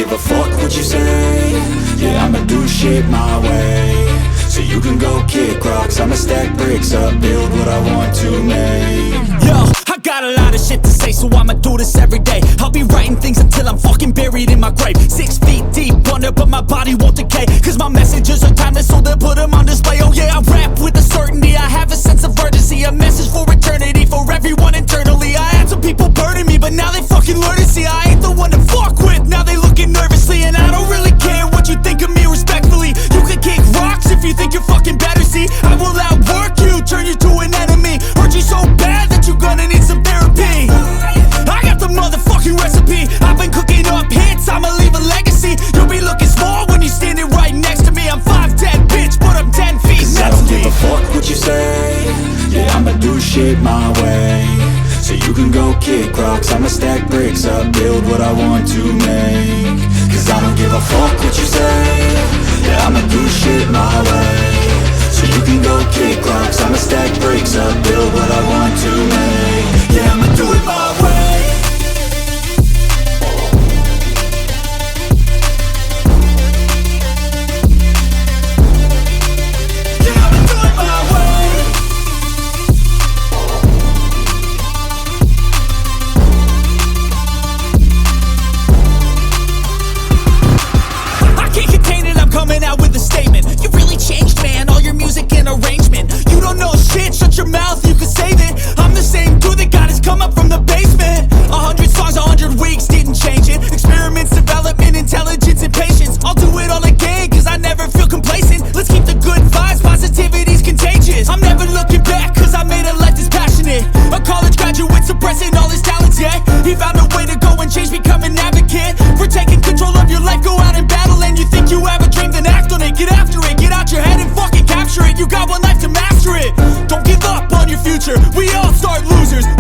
give a fuck what you say. Yeah, I'ma do shit my way. So you can go kick rocks, I'ma stack bricks up, build what I want to make. Yo, I got a lot of shit to say, so I'ma do this every day. I'll be writing things until I'm fucking buried in my grave. 6 feet deep under, but my body won't decay. Cause my messages are timeless, so they'll put them on display. Oh yeah, I rap with a certainty, I have a sense of urgency. A message for eternity, for everyone internally. I had some people burning me, but now they fucking learn to see I ain't the one to fuck with, now they looking nervously. And I don't really care what you think of me respectfully. You can kick rocks if you think you're fucking better, see. I will outwork you, turn you to an enemy. Hurt you so bad that you're gonna need some therapy. I got the motherfucking recipe, I've been cooking up hits, I'ma leave a legacy. You'll be looking small when you're standing right next to me. I'm 5'10", bitch, but I'm 10 feet mentally. I don't give a fuck what you say. Yeah, I'ma do shit my way. So you can go kick rocks, I'ma stack bricks up, build what I want to make. Cause I don't give a fuck what you say. Yeah, I'ma do shit my way. So you can go kick rocks, I'ma stack bricks up, build what I want to make. Yeah, I'ma do it my way. Coming out with a statement. You really changed, man, all your music and arrangement. You don't know shit, shut your mouth, you can save it. I'm the same dude that got his come up from the basement. 100 songs, 100 weeks, didn't change it. Experiments, development, intelligence, and patience. I'll do it all again, cause I never feel complacent. Let's keep the good vibes, positivity's contagious. I'm never looking back, cause I made a life that's passionate. A college graduate suppressing all his talents, yeah. He found a way to go and change, become an advocate for taking control of your life, go out and battle. And you think you have a dream, then act on it, get after it, get out your head and fucking capture it. You got one life to master it. Don't give up on your future, we all start losers.